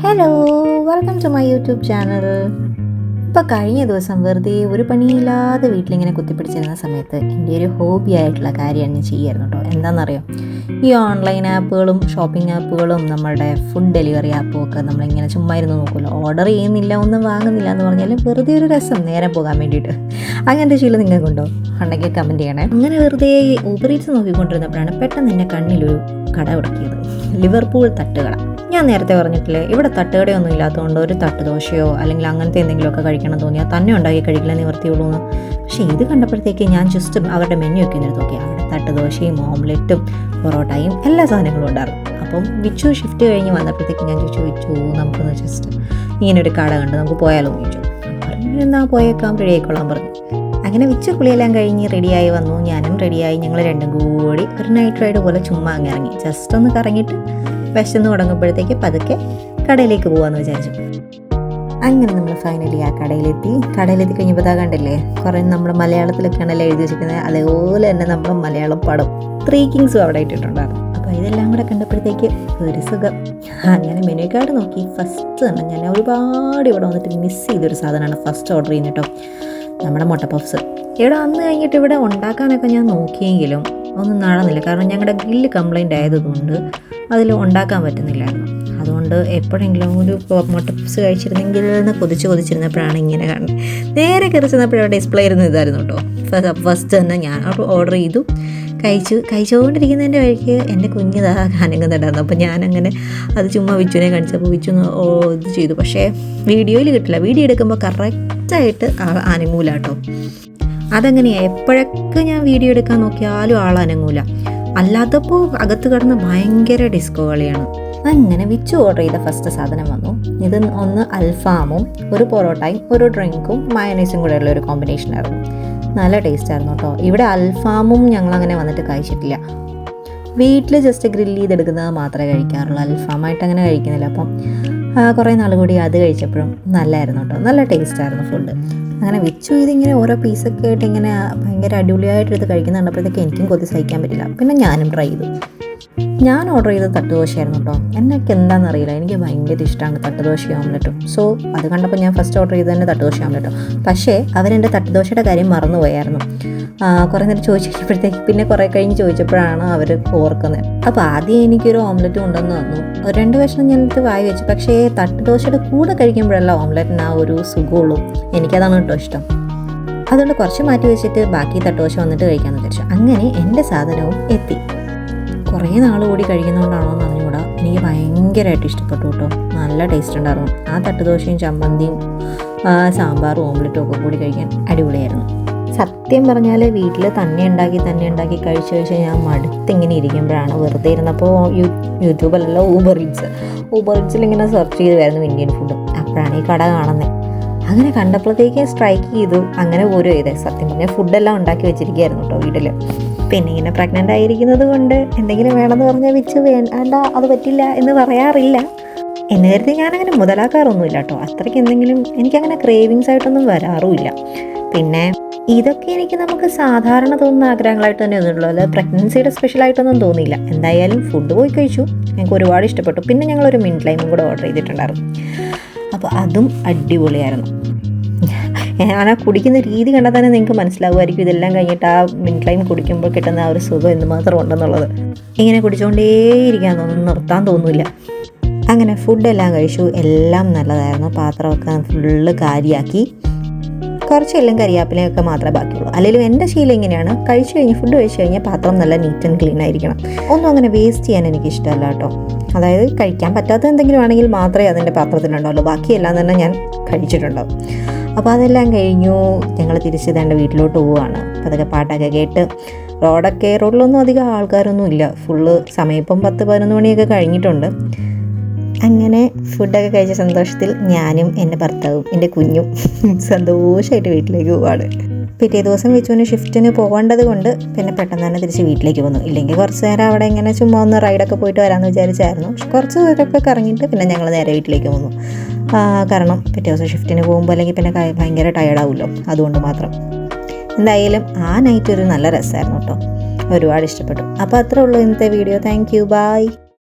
Hello, welcome to my YouTube channel. ഇപ്പോൾ കഴിഞ്ഞ ദിവസം വെറുതെ ഒരു പണിയില്ലാതെ വീട്ടിലിങ്ങനെ കുത്തിപ്പിടിച്ചിരുന്ന സമയത്ത് എൻ്റെ ഒരു ഹോബി ആയിട്ടുള്ള കാര്യമാണ് ഞാൻ ചെയ്യായിരുന്നു കേട്ടോ. എന്താണെന്നറിയോ, ഈ ഓൺലൈൻ ആപ്പുകളും ഷോപ്പിംഗ് ആപ്പുകളും നമ്മുടെ ഫുഡ് ഡെലിവറി ആപ്പും ഒക്കെ നമ്മളിങ്ങനെ ചുമ്മാ ഇരുന്ന് നോക്കുമല്ലോ. ഓർഡർ ചെയ്യുന്നില്ല, ഒന്നും വാങ്ങുന്നില്ല എന്ന് പറഞ്ഞാൽ വെറുതെ ഒരു രസം നേരെ പോകാൻ വേണ്ടിയിട്ട്. അങ്ങനത്തെ ശീലം നിങ്ങൾക്കുണ്ടോ? ഉണ്ടെങ്കിൽ കമൻറ്റ് ചെയ്യണേ. അങ്ങനെ വെറുതെ ഊബർ ഈറ്റ്സ് നോക്കിക്കൊണ്ടിരുന്നപ്പോഴാണ് പെട്ടെന്ന് എൻ്റെ കണ്ണിലൊരു കട ഉടക്കിയത്. ലിവർപൂൾ തട്ടുകട. ഞാൻ നേരത്തെ പറഞ്ഞിട്ടില്ലേ, ഇവിടെ തട്ടുകടയൊന്നും ഇല്ലാത്തതുകൊണ്ട് ഒരു തട്ടുദോശയോ അല്ലെങ്കിൽ അങ്ങനത്തെ എന്തെങ്കിലുമൊക്കെ കഴിക്കണം തോന്നിയാൽ തന്നെ ഉണ്ടാക്കി കഴിക്കില്ല നിവർത്തിയുള്ളൂ എന്ന്. പക്ഷേ ഇത് കണ്ടപ്പോഴത്തേക്ക് ഞാൻ ജസ്റ്റ് അവരുടെ മെനു ഒക്കെ ഇങ്ങനെ നോക്കി. അവിടെ തട്ടുദോശയും ഓംലെറ്റും പൊറോട്ടയും എല്ലാ സാധനങ്ങളും ഉണ്ടായിരുന്നു. അപ്പം വിച്ചു ഷിഫ്റ്റ് കഴിഞ്ഞ് വന്നപ്പോഴത്തേക്ക് ഞാൻ ചോദിച്ചു നമുക്കൊന്ന് ജസ്റ്റ് ഇങ്ങനൊരു കട കണ്ട് നമുക്ക് പോയാലോ എന്ന് ചോദിച്ചു. പറഞ്ഞു എന്നാൽ പോയേക്കാം, റെഡി ആയിക്കോളാൻ പറഞ്ഞു. അങ്ങനെ വിച്ചു കുളിയെല്ലാം കഴിഞ്ഞ് റെഡിയായി വന്നു. ഞാനും റെഡിയായി. ഞങ്ങൾ രണ്ടും കൂടി ഒരു നൈറ്റ് റൈഡ് പോലെ ചുമ്മാ അങ്ങ് ഇറങ്ങി. ജസ്റ്റ് ഒന്ന് കറങ്ങിയിട്ട് വിശന്ന് തുടങ്ങുമ്പോഴത്തേക്ക് പതുക്കെ കടയിലേക്ക് പോകാമെന്ന് വിചാരിച്ചു. അങ്ങനെ നമ്മൾ ഫൈനലി ആ കടയിലെത്തി കഴിഞ്ഞപ്പോൾ കണ്ടില്ലേ, കുറേ നമ്മൾ മലയാളത്തിലൊക്കെയാണല്ലോ എഴുതി വെച്ചിരിക്കുന്നത്. അതേപോലെ തന്നെ നമ്മൾ മലയാളം പടം 3 കിങ്സും അവിടെ ഇട്ടിട്ടുണ്ടായിരുന്നു. അപ്പോൾ ഇതെല്ലാം കൂടെ കണ്ടപ്പോഴത്തേക്ക് ഒരു സുഖം. അങ്ങനെ മെനു കാർഡ് നോക്കി. ഫസ്റ്റ് തന്നെ ഞാൻ ഒരുപാട് ഇവിടെ വന്നിട്ട് മിസ് ചെയ്തൊരു സാധനമാണ് ഫസ്റ്റ് ഓർഡർ ചെയ്യുന്നത് കേട്ടോ, നമ്മുടെ മുട്ട പഫ്സ്. ഇവിടെ വന്ന് കഴിഞ്ഞിട്ട് ഇവിടെ ഉണ്ടാക്കാനൊക്കെ ഞാൻ നോക്കിയെങ്കിലും ഒന്നും നടന്നില്ല. കാരണം ഞങ്ങളുടെ ഗ്രില്ല് കംപ്ലൈൻ്റ് ആയതുകൊണ്ട് അതിൽ ഉണ്ടാക്കാൻ പറ്റുന്നില്ലായിരുന്നു. അതുകൊണ്ട് എപ്പോഴെങ്കിലും ഒരു മുട്ട പഫ്സ് കഴിച്ചിരുന്നെങ്കിൽ എന്ന് കൊതിച്ചിരുന്നപ്പോഴാണ് ഇങ്ങനെ കാണുന്നത്. നേരെ കയറി ചെന്നപ്പോഴവിടെ ഡിസ്പ്ലേ ഇരുന്ന് ഇതായിരുന്നു കേട്ടോ. ഫസ്റ്റ് തന്നെ ഞാൻ ഓർഡർ ചെയ്തു. കഴിച്ചുകൊണ്ടിരിക്കുന്നതിൻ്റെ വഴിക്ക് എൻ്റെ കുഞ്ഞിതാ അനങ്ങുന്നുണ്ടായിരുന്നു. അപ്പോൾ ഞാനങ്ങനെ അത് ചുമ്മാ വിച്ചുവിനെ കാണിച്ചപ്പോൾ വിച്ചു ഇത് ചെയ്തു. പക്ഷേ വീഡിയോയിൽ കിട്ടില്ല. വീഡിയോ എടുക്കുമ്പോൾ കറക്റ്റായിട്ട് അനങ്ങൂല കേട്ടോ. അതെങ്ങനെയാണ്, എപ്പോഴൊക്കെ ഞാൻ വീഡിയോ എടുക്കാൻ നോക്കിയാലും അനങ്ങൂല. അല്ലാത്തപ്പോൾ അകത്ത് കിടന്ന് ഭയങ്കര ഡിസ്കോ കളിയാണ്. അങ്ങനെ വിച്ചു ഓർഡർ ചെയ്ത ഫസ്റ്റ് സാധനം വന്നു. ഇത് ഒന്ന് അൽഫാമും ഒരു പൊറോട്ടയും ഒരു ഡ്രിങ്കും മയണൈസും കൂടെ ഉള്ള ഒരു കോമ്പിനേഷൻ ആയിരുന്നു. നല്ല ടേസ്റ്റ് ആയിരുന്നു കേട്ടോ. ഇവിടെ അൽഫാമും ഞങ്ങളങ്ങനെ വന്നിട്ട് കഴിച്ചിട്ടില്ല. വീട്ടിൽ ജസ്റ്റ് ഗ്രില്ല് ചെയ്തെടുക്കുന്നത് മാത്രമേ കഴിക്കാറുള്ളൂ. അൽഫാമായിട്ട് അങ്ങനെ കഴിക്കുന്നില്ല. അപ്പം കുറേ നാൾ കൂടി അത് കഴിച്ചപ്പോഴും നല്ലതായിരുന്നു കേട്ടോ. നല്ല ടേസ്റ്റായിരുന്നു ഫുഡ്. അങ്ങനെ വിച്ചു ഇതിങ്ങനെ ഓരോ പീസൊക്കെ ആയിട്ട് ഇങ്ങനെ ഭയങ്കര അടിപൊളിയായിട്ട് എടുത്ത് കഴിക്കുന്ന കണ്ടപ്പോഴത്തേക്ക് എനിക്കും കൊതി സഹിക്കാൻ പറ്റില്ല. പിന്നെ ഞാനും ട്രൈ ചെയ്തു. ഞാൻ ഓർഡർ ചെയ്തത് തട്ടുദോശയായിരുന്നു കേട്ടോ. എന്നൊക്കെ എന്താണെന്നറിയില്ല, എനിക്ക് ഭയങ്കര ഇഷ്ടമാണ് തട്ടുദോശയും ഓംലെറ്റും. സോ അത് കണ്ടപ്പോൾ ഞാൻ ഫസ്റ്റ് ഓർഡർ ചെയ്തത് തന്നെ തട്ടുദോശ ഓംലെറ്റും. പക്ഷേ അവരെൻ്റെ തട്ടുദോശയുടെ കാര്യം മറന്നുപോയായിരുന്നു. കുറേ നേരം ചോദിച്ചപ്പോഴത്തേക്ക് പിന്നെ കുറേ കഴിഞ്ഞ് ചോദിച്ചപ്പോഴാണ് അവർ ഓർക്കുന്നത്. അപ്പോൾ ആദ്യം എനിക്കൊരു ഓംലെറ്റ് കൊണ്ടുവന്ന് തന്നു. 2 കഷ്ണം ഞാനിട്ട് വായി വെച്ചു. പക്ഷേ തട്ടുദോശയുടെ കൂടെ കഴിക്കുമ്പോഴല്ല ഓംലെറ്റിന് ആ ഒരു സുഖമുള്ളൂ. എനിക്കതാണ് കേട്ടോ ഇഷ്ടം. അതുകൊണ്ട് കുറച്ച് മാറ്റി വെച്ചിട്ട് ബാക്കി തട്ടുദോശ വന്നിട്ട് കഴിക്കാമെന്ന് വിചാരിച്ചു. അങ്ങനെ എൻ്റെ സാധനവും എത്തി. കുറേ നാൾ കൂടി കഴിക്കുന്നതുകൊണ്ടാണോ എന്ന് അറിഞ്ഞുകൂടാ, എനിക്ക് ഭയങ്കരമായിട്ട് ഇഷ്ടപ്പെട്ടു കേട്ടോ. നല്ല ടേസ്റ്റ് ഉണ്ടായിരുന്നു. ആ തട്ടുദോശയും ചമ്മന്തിയും സാമ്പാറും ഓംലെറ്റും ഒക്കെ കൂടി കഴിക്കാൻ അടിപൊളിയായിരുന്നു. സത്യം പറഞ്ഞാൽ വീട്ടിൽ തന്നെ ഉണ്ടാക്കി കഴിച്ച് ഞാൻ മടുത്തിങ്ങനെ ഇരിക്കുമ്പോഴാണ് വെറുതെ ഇരുന്നപ്പോൾ യൂട്യൂബിലല്ല ഊബർ ഈറ്റ്സിൽ ഇങ്ങനെ സെർച്ച് ചെയ്തുമായിരുന്നു ഇന്ത്യൻ ഫുഡ്. അപ്പോഴാണ് ഈ കട കാണുന്നത്. അങ്ങനെ കണ്ടപ്പോഴത്തേക്ക് സ്ട്രൈക്ക് ചെയ്തു. അങ്ങനെ പോരും ചെയ്തേ. സത്യം പറഞ്ഞാൽ ഫുഡെല്ലാം ഉണ്ടാക്കി വെച്ചിരിക്കുകയായിരുന്നു കേട്ടോ വീട്ടിൽ. പിന്നെ ഇങ്ങനെ പ്രഗ്നൻ്റ് ആയിരിക്കുന്നത് കൊണ്ട് എന്തെങ്കിലും വേണമെന്ന് പറഞ്ഞാൽ വെച്ച് വേണ്ട അത് പറ്റില്ല എന്ന് പറയാറില്ല എന്ന് കരുതി ഞാനങ്ങനെ മുതലാക്കാറൊന്നുമില്ല കേട്ടോ. അത്രയ്ക്ക് എന്തെങ്കിലും എനിക്കങ്ങനെ ക്രേവിങ്സ് ആയിട്ടൊന്നും വരാറുമില്ല. പിന്നെ ഇതൊക്കെ നമുക്ക് സാധാരണ തോന്നുന്ന ആഗ്രഹങ്ങളായിട്ട് തന്നെ ഒന്നുള്ളൂ. അല്ല, പ്രഗ്നൻസിയുടെ സ്പെഷ്യലായിട്ടൊന്നും തോന്നിയില്ല. എന്തായാലും ഫുഡ് പോയി കഴിച്ചു. ഞങ്ങൾക്ക് ഒരുപാട് ഇഷ്ടപ്പെട്ടു. പിന്നെ ഞങ്ങളൊരു മിൻറ്റ് ലൈമും കൂടെ ഓർഡർ ചെയ്തിട്ടുണ്ടായിരുന്നു. അപ്പോൾ അതും അടിപൊളിയായിരുന്നു. ഞാൻ ആ കുടിക്കുന്ന രീതി കണ്ടാൽ തന്നെ നിങ്ങൾക്ക് മനസ്സിലാവുമായിരിക്കും ഇതെല്ലാം കഴിഞ്ഞിട്ട് ആ മിൻറ്റ് ലൈം കുടിക്കുമ്പോൾ കിട്ടുന്ന ആ ഒരു സുഖം എന്തുമാത്രം ഉണ്ടെന്നുള്ളത്. ഇങ്ങനെ കുടിച്ചുകൊണ്ടേയിരിക്കാൻ തോന്നുന്നു, നിർത്താൻ തോന്നില്ല. അങ്ങനെ ഫുഡെല്ലാം കഴിച്ചു. എല്ലാം നല്ലതായിരുന്നു. പാത്രമൊക്കെ ഫുള്ള് കാലിയാക്കി. കുറച്ചെല്ലാം കരിയാപ്പിലയൊക്കെ മാത്രമേ ബാക്കിയുള്ളൂ. അല്ലെങ്കിൽ എൻ്റെ ശീലം ഇങ്ങനെയാണ്, ഫുഡ് കഴിച്ച് കഴിഞ്ഞാൽ പാത്രം നല്ല നീറ്റ് ആൻഡ് ക്ലീൻ ആയിരിക്കണം. ഒന്നും അങ്ങനെ വേസ്റ്റ് ചെയ്യാൻ എനിക്ക് ഇഷ്ടമല്ല കേട്ടോ. അതായത് കഴിക്കാൻ പറ്റാത്ത എന്തെങ്കിലും ആണെങ്കിൽ മാത്രമേ അതിൻ്റെ പാത്രത്തിലുണ്ടാവുള്ളൂ. ബാക്കിയെല്ലാം തന്നെ ഞാൻ കഴിച്ചിട്ടുണ്ടാവും. അപ്പോൾ അതെല്ലാം കഴിഞ്ഞു. ഞങ്ങൾ തിരിച്ച് തേണ്ട വീട്ടിലോട്ട് പോവുകയാണ്. അതൊക്കെ പാട്ടൊക്കെ കേട്ട് റോഡിലൊന്നും അധികം ആൾക്കാരൊന്നും ഇല്ല. ഫുള്ള് സമയം ഇപ്പം 10-11 മണിയൊക്കെ കഴിഞ്ഞിട്ടുണ്ട്. അങ്ങനെ ഫുഡൊക്കെ കഴിച്ച സന്തോഷത്തിൽ ഞാനും എൻ്റെ ഭർത്താവും എൻ്റെ കുഞ്ഞും സന്തോഷമായിട്ട് വീട്ടിലേക്ക് പോവാണ്. പിറ്റേ ദിവസം വിച്ചുവിന് ഷിഫ്റ്റിന് പോകേണ്ടത് കൊണ്ട് പിന്നെ പെട്ടെന്ന് തന്നെ തിരിച്ച് വീട്ടിലേക്ക് വന്നു. ഇല്ലെങ്കിൽ കുറച്ച് നേരം അവിടെ ഇങ്ങനെ ചുമ്മാ ഒന്ന് റൈഡൊക്കെ പോയിട്ട് വരാമെന്ന് വിചാരിച്ചായിരുന്നു. കുറച്ച് പേരൊക്കെ കറങ്ങിയിട്ട് പിന്നെ ഞങ്ങൾ നേരെ വീട്ടിലേക്ക് വന്നു. കാരണം പിറ്റേ ദിവസം ഷിഫ്റ്റിന് പോകുമ്പോൾ അല്ലെങ്കിൽ പിന്നെ ഭയങ്കര ടയേർഡാവുമല്ലോ, അതുകൊണ്ട് മാത്രം. എന്തായാലും ആ നൈറ്റ് ഒരു നല്ല രസമായിരുന്നു കേട്ടോ. ഒരുപാട് ഇഷ്ടപ്പെട്ടു. അപ്പോൾ അത്രേ ഉള്ളൂ ഇന്നത്തെ വീഡിയോ. Thank you, by.